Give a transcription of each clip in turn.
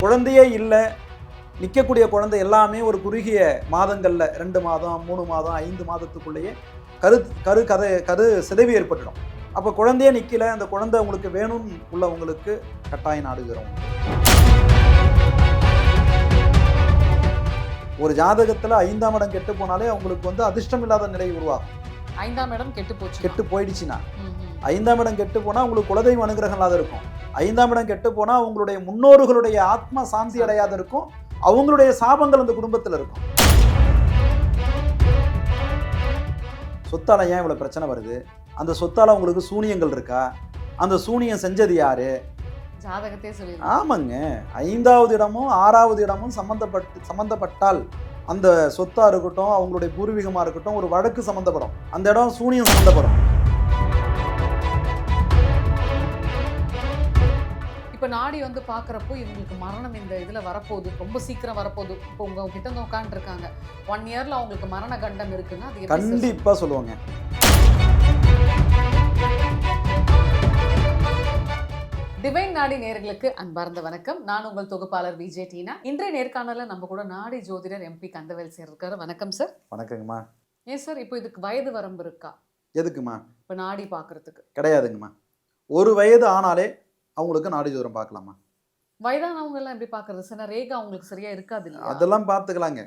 குழந்தையே இல்லை, நிற்கக்கூடிய குழந்தை எல்லாமே ஒரு குறுகிய மாதங்களில் 2 மாதம் 3 மாதம் 5 மாதத்துக்குள்ளேயே கரு சிதைவு ஏற்பட்டுடும். அப்போ குழந்தையே நிற்கல, அந்த குழந்தை உங்களுக்கு வேணும்னு உள்ளவங்களுக்கு கட்டாயம் நாடுகிறோம். ஒரு ஜாதகத்தில் 5ஆம் இடம் கெட்டு போனாலே அவங்களுக்கு வந்து அதிர்ஷ்டம் இல்லாத நிலை உருவாகும். 5ஆம் இடம் கெட்டு போயிடுச்சுன்னா 5ஆம் இடம் கெட்டு போனால் உங்களுக்கு குலதெய்வ அனுகிரகம் இல்லாத இருக்கும். 5ஆம் இடம் கெட்டு போனால் அவங்களுடைய முன்னோர்களுடைய ஆத்மா சாந்தி அடையாத இருக்கும். அவங்களுடைய சாபங்கள் அந்த குடும்பத்தில் இருக்கும். சொத்தால ஏன் இவ்வளவு பிரச்சனை வருது? அந்த சொத்தால உங்களுக்கு சூனியங்கள் இருக்கா? அந்த சூனியம் செஞ்சது யாரு? ஜாதகத்தை சொல்லி. ஆமாங்க, 5ஆவது இடமும் 6ஆவது இடமும் சம்பந்தப்பட்டால் அந்த சொத்தா இருக்கட்டும், அவங்களுடைய பூர்வீகமா இருக்கட்டும், ஒரு வழக்கு சம்பந்தப்படும். அந்த இடம் சூனியம் சம்பந்தப்படும். இப்போ நாடி வந்து பார்க்குறப்போ இவங்களுக்கு மரணம் இந்த இதில் வரப்போகுது, ரொம்ப சீக்கிரம் வரப்போகுது. இப்போ உங்ககிட்ட வந்து உட்காந்துருக்காங்க, 1 இயரில் அவங்களுக்கு மரண கண்டம் இருக்குன்னா அது கண்டிப்பாக சொல்லுவாங்க. டிவைன் நாடி நேயர்களுக்கு அன்பார்ந்த வணக்கம். நான் உங்கள் தொகுப்பாளர் விஜய் டீனா. இன்றைய நேர்காணலில் நம்ம கூட நாடி ஜோதிடர் MP கந்தவேல் சார் இருக்காரு. வணக்கம் சார். வணக்கங்கம்மா. ஏன் சார் இப்போ இதுக்கு வயது வரம்பு இருக்கா? எதுக்குமா? இப்போ நாடி பார்க்கறதுக்கு கிடையாதுங்கம்மா. 1 வயது ஆனாலே அவங்களுக்கு நாடி ஜோதிடம் பார்க்கலாமா? வயதானவங்க எல்லாம் எப்படி பார்க்கறது சார்? ரேகா அவங்களுக்கு சரியா இருக்காது இல்லையா? அதெல்லாம் பார்த்துக்கலாங்க,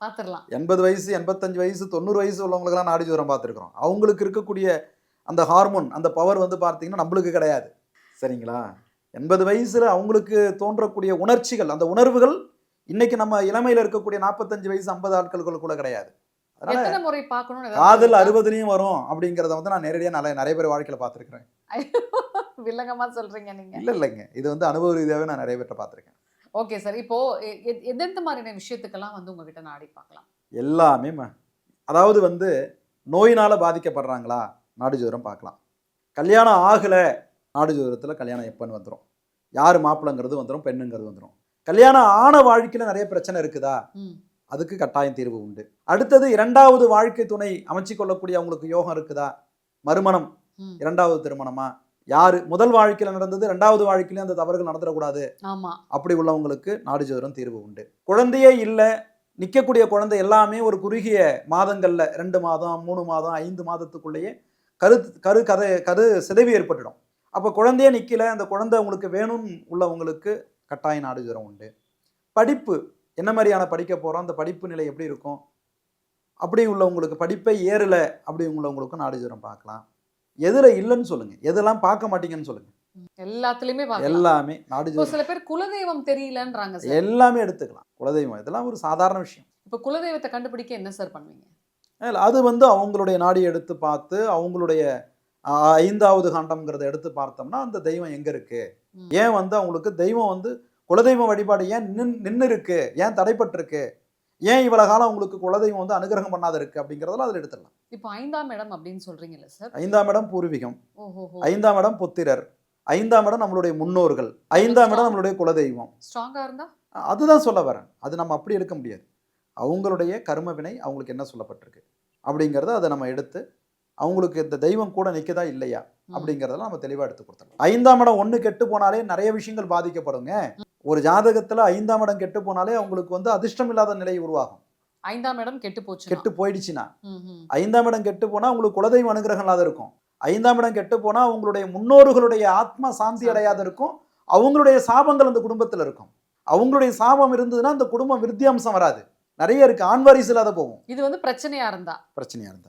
பார்த்துடலாம். 80 வயசு 85 வயசு 90 வயசு உள்ளவங்களுக்கெல்லாம் நாடி ஜோதிடம் பார்த்துருக்குறோம். அவங்களுக்கு இருக்கக்கூடிய அந்த ஹார்மோன், அந்த பவர் வந்து பார்த்தீங்கன்னா நம்மளுக்கு கிடையாது. சரிங்களா? 80 வயசுல அவங்களுக்கு தோன்றக்கூடிய உணர்ச்சிகள், அந்த உணர்வுகள் இன்னைக்கு நம்ம இளமையில் இருக்கக்கூடிய 45 வயசு 50 ஆட்களுக்குள்ள கூட கிடையாது. எத்தனை முறை பார்க்கணும்? காதல் 60லையும் வரும் அப்படிங்கிறத வந்து நான் நேரடியாக நிறைய பேர் வாழ்க்கையில் பார்த்துருக்கிறேன். வில்லங்கமா சொல்றீங்க நீங்க? இல்லைங்க, இது வந்து அனுபவ ரீதியாகவே நான் நிறைய பேர்ட்ட பார்த்துருக்கேன். Okay sir. இப்போ எந்தெந்த மாதிரியான விஷயத்துக்கெல்லாம் வந்து உங்ககிட்ட நாடி பார்க்கலாம்? எல்லாமே அதாவது வந்து நோயினால் பாதிக்கப்படுறாங்களா, நாடி ஜோதிடம் பார்க்கலாம். கல்யாணம் ஆகலை, நாடி ஜோதிடத்தில் கல்யாணம் எப்போன்னு வந்துடும். யார் மாப்பிள்ளைங்கிறது வந்துடும், பெண்ணுங்கிறது வந்துடும். கல்யாணம் ஆன வாழ்க்கையில் நிறைய பிரச்சனை இருக்குதா, அதுக்கு கட்டாயம் தீர்வு உண்டு. அடுத்தது 2வது வாழ்க்கை துணை அமைச்சு கொள்ளக்கூடிய அவங்களுக்கு யோகம் இருக்குதா, மறுமணம் 2வது திருமணமா, யாரு முதல் வாழ்க்கையில் நடந்தது 2வது வாழ்க்கையில அந்த தவறுகள் நடந்துடக்கூடாது, அப்படி உள்ளவங்களுக்கு நாடி ஜோதிடம் தீர்வு உண்டு. குழந்தையே இல்லை, நிற்கக்கூடிய குழந்தை எல்லாமே ஒரு குறுகிய மாதங்களில் 2 மாதம் 3 மாதம் 5 மாதத்துக்குள்ளேயே கரு சிதைவு ஏற்பட்டுடும். அப்போ குழந்தையே நிற்கல, அந்த குழந்தை உங்களுக்கு வேணும்னு உள்ளவங்களுக்கு கட்டாயம் நாடி ஜோதிடம் உண்டு. படிப்பு என்ன மாதிரியான படிக்க போகிறோம், அந்த படிப்பு நிலை எப்படி இருக்கும், அப்படி உள்ளவங்களுக்கு படிப்பை ஏறலை அப்படி உள்ளவங்களுக்கும் நாடி ஜோதிடம் பார்க்கலாம். எதுல இல்லைன்னு சொல்லுங்க, எதெல்லாம் பார்க்க மாட்டீங்கன்னு சொல்லுங்க. எல்லாத்துலயுமே எல்லாமே நாடி ஜோதிடம். சில பேர் குலதெய்வம் தெரியலன்றாங்க சார். எல்லாமே எடுத்துக்கலாம். குலதெய்வம் இதெல்லாம் ஒரு சாதாரண விஷயம். இப்போ குலதெய்வத்தை கண்டுபிடிக்க என்ன சார் பண்ணுவீங்க? அது வந்து அவங்களுடைய நாடி எடுத்து பார்த்து, அவங்களுடைய 5வது காண்டம்ங்கிறத எடுத்து பார்த்தோம்னா அந்த தெய்வம் எங்க இருக்கு, ஏன் வந்து அவங்களுக்கு தெய்வம் வந்து குலதெய்வம் வழிபாடு ஏன் நின்று இருக்கு, ஏன் தடைப்பட்டிருக்கு, ஏன் இவ்வளவு காலம் உங்களுக்கு குலதெய்வம் வந்து அனுகிரகம் பண்ணாத இருக்கு அப்படிங்கிறதெல்லாம் அதில் எடுத்துடலாம். இப்போ 5ஆம் இடம் அப்படின்னு சொல்றீங்கல்ல சார்? 5ஆம் இடம் பூர்வீகம், 5ஆம் இடம் புத்திரர், 5ஆம் இடம் நம்மளுடைய முன்னோர்கள், 5ஆம் இடம் நம்மளுடைய குலதெய்வம். ஸ்ட்ராங்கா இருந்தா அதுதான் சொல்ல வரேன். அது நம்ம அப்படி எடுக்க முடியாது. அவங்களுடைய கர்ம வினை அவங்களுக்கு என்ன சொல்லப்பட்டிருக்கு அப்படிங்கிறத அதை நம்ம எடுத்து அவங்களுக்கு இந்த தெய்வம் கூட நிற்கதா இல்லையா அப்படிங்கிறதெல்லாம் நம்ம தெளிவாக எடுத்து கொடுத்துடலாம். 5ஆம் இடம் 1 கெட்டு போனாலே நிறைய விஷயங்கள் பாதிக்கப்படுங்க. ஒரு ஜாதகத்தில் 5ஆம் இடம் கெட்டு போனாலே அவங்களுக்கு வந்து அதிர்ஷ்டம் இல்லாத நிலை உருவாகும். 5ஆம் இடம் கெட்டு போயிடுச்சுன்னா 5ஆம் இடம் கெட்டு போனால் உங்களுக்கு குலதெய்வ அனுகிரகம் இல்லாத இருக்கும். 5ஆம் இடம் கெட்டு போனால் அவங்களுடைய முன்னோர்களுடைய ஆத்மா சாந்தி அடையாத இருக்கும். அவங்களுடைய சாபங்கள் அந்த குடும்பத்தில் இருக்கும். அவங்களுடைய சாபம் இருந்ததுன்னா அந்த குடும்பம் விருத்தியாம்சம் வராது. நிறைய இருக்கு, ஆண்வாரிசு இல்லாத போகும். இது வந்து பிரச்சனையா இருந்தா.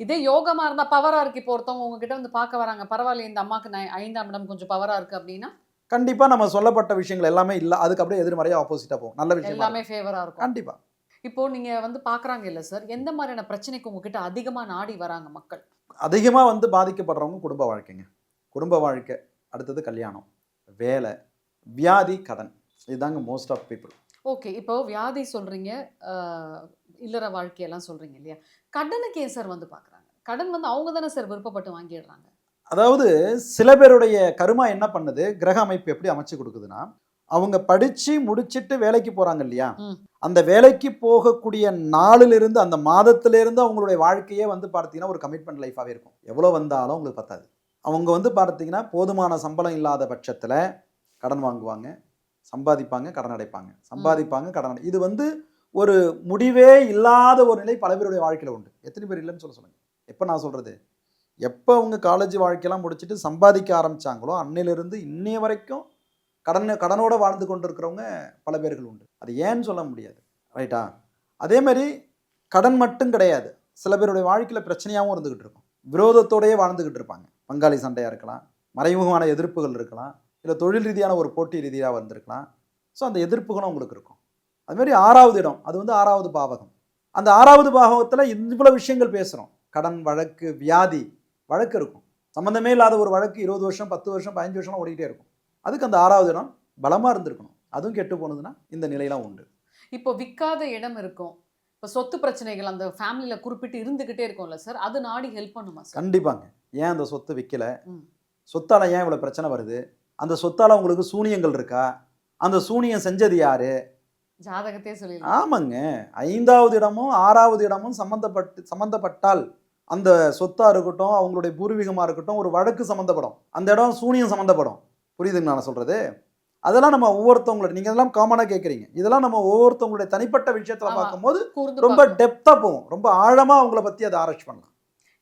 இதே யோகமா இருந்தா, பவரா இருக்கு, இப்போ ஒருத்தவங்க உங்ககிட்ட வந்து பார்க்க வராங்க, பரவாயில்ல இந்த அம்மாக்கு 5ஆம் இடம் கொஞ்சம் பவரா இருக்கு அப்படின்னா கண்டிப்பா நம்ம சொல்லப்பட்ட விஷயங்கள் எல்லாமே இல்ல, அதுக்கு அப்படியே எதிர்மறையா ஆப்போசிட்டா போகும். நல்ல விஷயம் எல்லாமே ஃபேவரா இருக்கும். கண்டிப்பா. இப்போ நீங்க வந்து பாக்குறாங்க இல்ல சார், எந்த மாதிரியான பிரச்சனைக்கு உங்ககிட்ட அதிகமா நாடி வராங்க மக்கள்? அதிகமா வந்து பாதிக்கப்படுறவங்க குடும்ப வாழ்க்கைங்க. குடும்ப வாழ்க்கை, அடுத்தது கல்யாணம், வேலை, வியாதி, கடன். இதுதாங்க மோஸ்ட் ஆஃப் பீப்புள். ஓகே, இப்போ வியாதி சொல்றீங்க, இல்லற வாழ்க்கையெல்லாம் சொல்றீங்க இல்லையா, கடனுக்கு ஏன் சார் வந்து பாக்குறாங்க? கடன் வந்து அவங்க தானே சார் விருப்பப்பட்டு வாங்கிடுறாங்க. அதாவது சில பேருடைய கருமா என்ன பண்ணுது, கிரக அமைப்பு எப்படி அமைச்சு கொடுக்குதுன்னா, அவங்க படிச்சு முடிச்சிட்டு வேலைக்கு போறாங்க இல்லையா, அந்த வேலைக்கு போகக்கூடிய நாளிலிருந்து அந்த மாதத்திலிருந்து அவங்களுடைய வாழ்க்கையே வந்து பார்த்தீங்கன்னா ஒரு கமிட்மெண்ட் லைஃபாகவே இருக்கும். எவ்வளோ வந்தாலும் அவங்களுக்கு பத்தாது. அவங்க வந்து பார்த்தீங்கன்னா போதுமான சம்பளம் இல்லாத பட்சத்தில் கடன் வாங்குவாங்க, சம்பாதிப்பாங்க, கடன் அடைப்பாங்க, சம்பாதிப்பாங்க, கடன் அடை இது வந்து ஒரு முடிவே இல்லாத ஒரு நிலை பல பேருடைய வாழ்க்கையில் உண்டு. எத்தனை பேர் இல்லைன்னு சொல்லுங்கள். எப்போ நான் சொல்கிறது, எப்போ அவங்க காலேஜ் வாழ்க்கையெல்லாம் முடிச்சுட்டு சம்பாதிக்க ஆரம்பித்தாங்களோ அன்னையிலிருந்து இன்னைய வரைக்கும் கடனோட வாழ்ந்து கொண்டு இருக்கிறவங்க பல பேர்கள் உண்டு. அது ஏன்னு சொல்ல முடியாது, ரைட்டா? அதே மாதிரி கடன் மட்டும் கிடையாது, சில பேருடைய வாழ்க்கையில் பிரச்சனையாகவும் இருந்துக்கிட்டு இருக்கும், விரோதத்தோடையே வாழ்ந்துக்கிட்டு இருப்பாங்க. பங்காளி சண்டையாக இருக்கலாம், மறைமுகமான எதிர்ப்புகள் இருக்கலாம், இல்லை தொழில் ரீதியான ஒரு போட்டி ரீதியாக வந்திருக்கலாம். ஸோ அந்த எதிர்ப்புகளும் உங்களுக்கு இருக்கும். அதுமாரி 6வது இடம், அது வந்து 6வது பாவகம். அந்த 6வது பாவகத்தில் இவ்வளோ விஷயங்கள் பேசுகிறோம். கடன், வழக்கு, வியாதி, வழக்கு இருக்கும். சம்மந்தமே இல்லாத ஒரு வழக்கு 20 வருஷம் 10 வருஷம் 15 வருஷம் ஓடிக்கிட்டே இருக்கும். அதுக்கு அந்த 6வது இடம் பலமாக இருந்திருக்கணும். அதுவும் கெட்டு போனதுன்னா இந்த நிலையெல்லாம் உண்டு. இப்போ விற்காத இடம் இருக்கும், இப்போ சொத்து பிரச்சனைகள் அந்த ஃபேமிலியில் குறிப்பிட்டு இருந்துக்கிட்டே இருக்கும்ல சார், அது நாடி ஹெல்ப் பண்ணுமா சார்? கண்டிப்பாங்க. ஏன் அந்த சொத்து விற்கலை, சொத்தால் ஏன் இவ்வளோ பிரச்சனை வருது, அந்த சொத்தால் உங்களுக்கு சூனியங்கள் இருக்கா, அந்த சூனியம் செஞ்சது யாரு, ஜாதகத்தே சொல்லி. ஆமாங்க. 5வது இடமும் 6வது இடமும் சம்மந்தப்பட்டால் அந்த சொத்தாக இருக்கட்டும், அவங்களுடைய பூர்வீகமாக இருக்கட்டும், ஒரு வழக்கு சம்மந்தப்படும், அந்த இடம் சூனியம் சம்மந்தப்படும். புரியுதுங்க நான் சொல்கிறது? அதெல்லாம் நம்ம ஒவ்வொருத்தவங்களோட, நீங்கள் இதெல்லாம் காமனாக கேட்குறீங்க, இதெல்லாம் நம்ம ஒவ்வொருத்தவங்களுடைய தனிப்பட்ட விஷயத்தில் பார்க்கும்போது ரொம்ப டெப்த்தாக போகும், ரொம்ப ஆழமாக அவங்கள பற்றி அதை ஆராய்ச்சி பண்ணலாம்.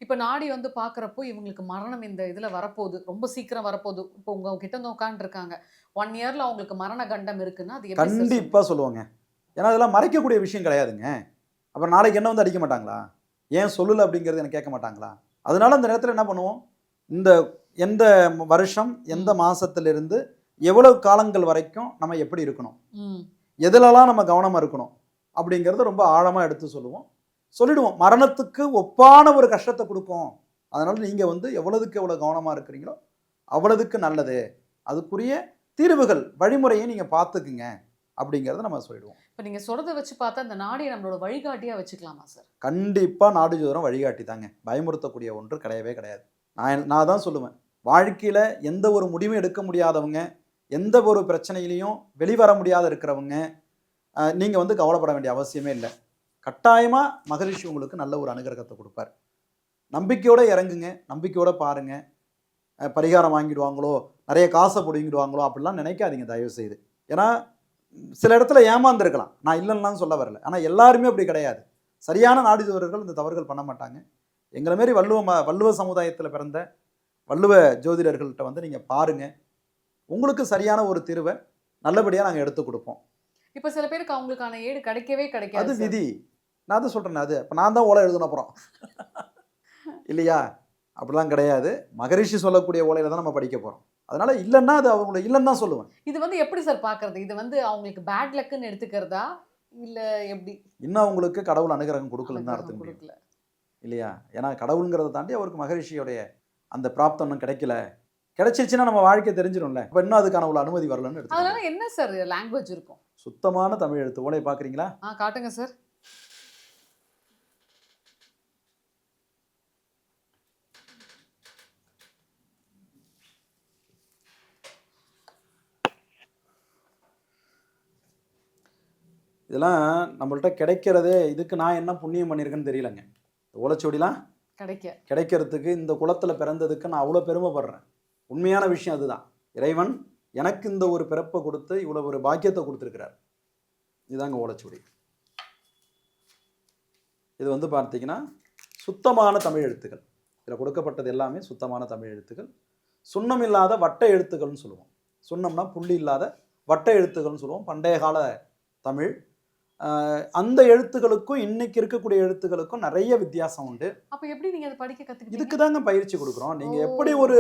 இப்போ நாடி வந்து பார்க்குறப்போ இவங்களுக்கு மரணம் இந்த இதில் வரப்போகுது, ரொம்ப சீக்கிரம் வரப்போகுது, இப்போ உங்ககிட்ட வந்து உட்காந்துருக்காங்க, 1 இயரில் அவங்களுக்கு மரண கண்டம் இருக்குன்னா அது கண்டிப்பாக சொல்லுவாங்க. ஏன்னா அதெல்லாம் மறைக்கக்கூடிய விஷயம் கிடையாதுங்க. அப்புறம் நாளைக்கு என்ன வந்து அடிக்க மாட்டாங்களா, ஏன் சொல்லலை அப்படிங்கிறது எனக்கு கேட்க மாட்டாங்களா? அதனால அந்த நேரத்தில் என்ன பண்ணுவோம், இந்த எந்த வருஷம் எந்த மாதத்திலிருந்து எவ்வளவு காலங்கள் வரைக்கும் நம்ம எப்படி இருக்கணும், எதிலெல்லாம் நம்ம கவனமாக இருக்கணும் அப்படிங்கிறத ரொம்ப ஆழமாக எடுத்து சொல்லிடுவோம். மரணத்துக்கு ஒப்பான ஒரு கஷ்டத்தை கொடுப்போம். அதனால் நீங்கள் வந்து எவ்வளவுக்கு எவ்வளோ கவனமாக இருக்கிறீங்களோ அவ்வளவுக்கு நல்லது, அதுக்குரிய தீர்வுகள் வழிமுறையை நீங்கள் பார்த்துக்குங்க அப்படிங்கிறத நம்ம சொல்லிடுவோம். இப்போ நீங்கள் சொல்கிறத வச்சு பார்த்தா இந்த நாடியை நம்மளோட வழிகாட்டியாக வச்சுக்கலாமா சார்? கண்டிப்பாக நாடு ஜோதிடம் வழிகாட்டி தாங்க, பயமுறுத்தக்கூடிய ஒன்று கிடையவே கிடையாது. நான் தான் சொல்லுவேன், வாழ்க்கையில் எந்த ஒரு முடிவும் எடுக்க முடியாதவங்க, எந்த ஒரு பிரச்சனையிலையும் வெளிவர முடியாத இருக்கிறவங்க, நீங்கள் வந்து கவலைப்பட வேண்டிய அவசியமே இல்லை. கட்டாயமாக மகரிஷி உங்களுக்கு நல்ல ஒரு அனுகிரகத்தை கொடுப்பார். நம்பிக்கையோடு இறங்குங்க, நம்பிக்கையோடு பாருங்கள். பரிகாரம் வாங்கிடுவாங்களோ, நிறைய காசை பிடிங்கிடுவாங்களோ அப்படிலாம் நினைக்காதீங்க தயவு செய்து. ஏன்னா சில இடத்துல ஏமாந்துருக்கலாம், நான் இல்லைன்னா சொல்ல வரல, ஆனால் எல்லாருமே அப்படி கிடையாது. சரியான நாடிஜோதிடர்கள் இந்த தவறுகள் பண்ண மாட்டாங்க. எங்களை மாரி வள்ளுவ சமுதாயத்தில் பிறந்த வள்ளுவ ஜோதிடர்கள்ட்ட வந்து நீங்கள் பாருங்கள், உங்களுக்கு சரியான ஒரு தீர்வை நல்லபடியாக நாங்கள் எடுத்து கொடுப்போம். இப்போ சில பேருக்கு அவங்களுக்கான ஏடு கிடைக்கவே கிடைக்காது, அது விதி. நான் தான் சொல்கிறேன், அது இப்போ நான் தான் ஓலை எழுதுன அப்புறம் இல்லையா, அப்படிலாம் கிடையாது. மகரிஷி சொல்லக்கூடிய ஓலையில் தான் நம்ம படிக்க போகிறோம். அதனால இல்லைன்னா அது அவங்கள இல்லைன்னு தான் சொல்லுவேன். இது வந்து எப்படி சார் பார்க்கறது, இது வந்து அவங்களுக்கு பேட் லக்குன்னு எடுத்துக்கிறதா இல்லை எப்படி? இன்னும் அவங்களுக்கு கடவுள் அனுகிரகம் கொடுக்கலன்னு தான் அர்த்தம் கொடுக்கல இல்லையா? ஏன்னா கடவுளுங்கிறத தாண்டி அவருக்கு மகரிஷியோடைய அந்த பிராப்தம் இன்னும் கிடைக்கல. கிடைச்சிருச்சுன்னா நம்ம வாழ்க்கை தெரிஞ்சிடும்ல, இப்போ இன்னும் அதுக்கான ஒரு அனுமதி வரலன்னு எடுத்து. அதனால என்ன சார் லாங்குவேஜ் இருக்கும்? சுத்தமான தமிழ் எழுத்து ஓலை பார்க்குறீங்களா? காட்டுங்க சார். இதெல்லாம் நம்மள்ட்ட கிடைக்கிறதே, இதுக்கு நான் என்ன புண்ணியம் பண்ணியிருக்கேன்னு தெரியலங்க. ஓலைச்சுவடிலாம் கிடைக்கிறதுக்கு இந்த குலத்தில் பிறந்ததுக்கு நான் அவ்வளோ பெருமைப்படுறேன். உண்மையான விஷயம் அதுதான். இறைவன் எனக்கு இந்த ஒரு பிறப்பை கொடுத்து இவ்வளோ ஒரு பாக்கியத்தை கொடுத்துருக்கிறார். இதுதாங்க ஓலைச்சுவடி. இது வந்து பார்த்தீங்கன்னா சுத்தமான தமிழ் எழுத்துக்கள். இதில் கொடுக்கப்பட்டது எல்லாமே சுத்தமான தமிழ் எழுத்துக்கள். சுண்ணம் இல்லாத வட்ட எழுத்துக்கள்னு சொல்லுவோம். சுண்ணம்னா புள்ளி இல்லாத வட்ட எழுத்துக்கள்னு சொல்லுவோம். பண்டைய கால தமிழ். அந்த எழுத்துக்களுக்கும் இன்னைக்கு இருக்கக்கூடிய எழுத்துக்களுக்கும் நிறைய வித்தியாசம் உண்டு. அப்போ எப்படி நீங்கள் அதை படிக்க கற்றுக்கிட்டீங்க? இதுக்கு தாங்க பயிற்சி கொடுக்குறோம். நீங்கள் எப்படி ஒரு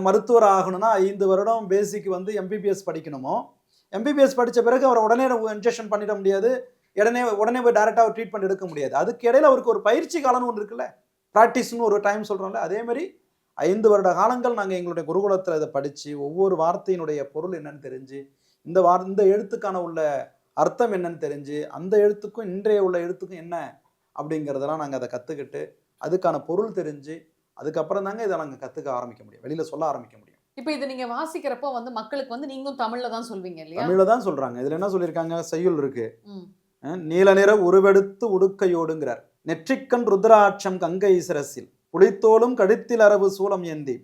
மருத்துவர் ஆகணும்னா 5 வருடம் பேசிக் வந்து MBBS படிக்கணுமோ, MBBS படித்த பிறகு அவரை உடனே இன்ஜெக்ஷன் பண்ணிட முடியாது, உடனே போய் டேரெக்டாக ட்ரீட்மெண்ட் எடுக்க முடியாது. அதுக்கு இடையில அவருக்கு ஒரு பயிற்சி காலம்னு ஒன்று இருக்குல்ல, ப்ராக்டிஸ்னு ஒரு டைம் சொல்கிறோம்ல, அதேமாதிரி 5 வருட காலங்கள் நாங்கள் எங்களுடைய குருகுலத்தில் இதை படித்து ஒவ்வொரு வார்த்தையினுடைய பொருள் என்னன்னு தெரிஞ்சு, இந்த எழுத்துக்கான உள்ள அர்த்தம் என்னன்னு தெரிஞ்சு, அந்த எழுத்துக்கும் இன்றைய உள்ள எழுத்துக்கும் என்ன அப்படிங்கிறதெல்லாம் நாங்கள் அதை கற்றுக்கிட்டு அதுக்கான பொருள் தெரிஞ்சு அதுக்கப்புறம் தாங்க இதை நாங்கள் கற்றுக்க ஆரம்பிக்க முடியும், வெளியில் சொல்ல ஆரம்பிக்க முடியும். இப்போ இது நீங்கள் வாசிக்கிறப்போ வந்து மக்களுக்கு வந்து நீங்களும் தமிழில் தான் சொல்வீங்க இல்லையா? தமிழில் தான் சொல்கிறாங்க. இதில் என்ன சொல்லியிருக்காங்க, செய்யுள் இருக்கு, நீல நிற உருவெடுத்து உடுக்கையோடுங்கிறார். நெற்றிக்கண் ருத்ராட்சம் கங்கை சிரசில் புலித்தோலும் கழுத்தில் அரவு சூலம் ஏந்தி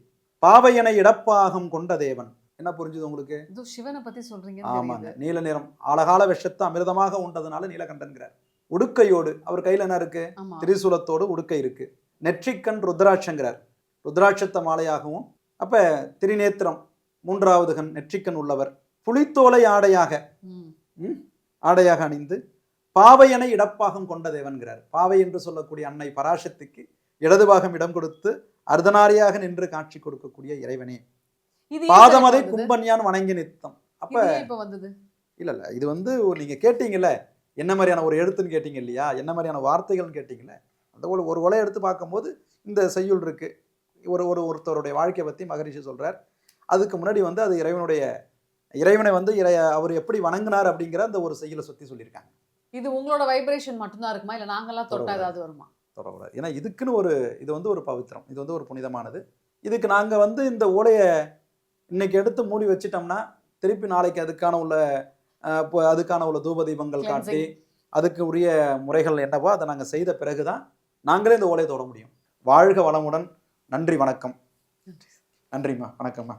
பாவையனை இடப்பாகம் கொண்ட தேவன் என்ன புரிஞ்சுது உங்களுக்கு? இது சிவனை பத்தி சொல்றீங்க. ஆமாங்க, நீல நிறம், ஆழகால விஷத்தை அமிர்தமாக உண்டதுனால நீலகண்டன்கிறார். உடுக்கையோடு, அவர் கையில என்ன இருக்கு? ஆமா. திரிசூலத்தோடு உடுக்கை இருக்கு. நெற்றிக்கண் ருத்ராட்சங்கிறார், ருத்ராட்சத்த மாலையாகவும். அப்ப திரிநேத்திரம், மூன்றாவது கண் நெற்றிக்கண் உள்ளவர். புலித்தோலை ஆடையாக ஆடையாக அணிந்து பாவையனை இடப்பாகம் கொண்ட தேவன்கிறார். பாவை என்று சொல்லக்கூடிய அன்னை பராசக்திக்கு இடதுபாகம் இடம் கொடுத்து அர்த்தநாரியாக நின்று காட்சி கொடுக்கக்கூடிய இறைவனே. பாதமதை கும்பன்யான் வணங்கி நித்தம். அப்ப இப்ப வந்தது இல்ல இது வந்து நீங்க கேட்டீங்கல்ல, என்ன மாதிரியான ஒரு எழுத்துன்னு கேட்டீங்க இல்லையா, என்ன மாதிரியான வார்த்தைகள்னு கேட்டீங்கல்ல, அந்த ஒரு ஒலை எடுத்து பார்க்கும்போது இந்த செய்யுள் இருக்கு. ஒருத்தருடைய வாழ்க்கையை பத்தி மகரிஷி சொல்றார். அதுக்கு முன்னாடி வந்து அது இறைவனை வந்து அவர் எப்படி வணங்கினார் அப்படிங்கிற அந்த ஒரு செய்யுளை சுத்தி சொல்லியிருக்காங்க. இது உங்களோட வைப்ரேஷன் மட்டும்தான் இருக்குமா, இல்ல நாங்கெல்லாம் தொட்டா ஏதாவது வருமா? தொடக்கூடாது. ஏன்னா இதுக்குன்னு இது வந்து ஒரு பவித்திரம், இது வந்து ஒரு புனிதமானது. இதுக்கு நாங்க வந்து இந்த ஓலையை இன்னைக்கு எடுத்து மூடி வச்சிட்டோம்னா திருப்பி நாளைக்கு அதுக்கான உள்ள தூப தீபங்கள் காட்டி அதுக்கு உரிய முறைகள் என்னவோ அதை நாங்கள் செய்த பிறகுதான் நாங்களே இந்த ஓலையை தொட முடியும். வாழ்க வளமுடன். நன்றி, வணக்கம். நன்றிம்மா, வணக்கம்மா.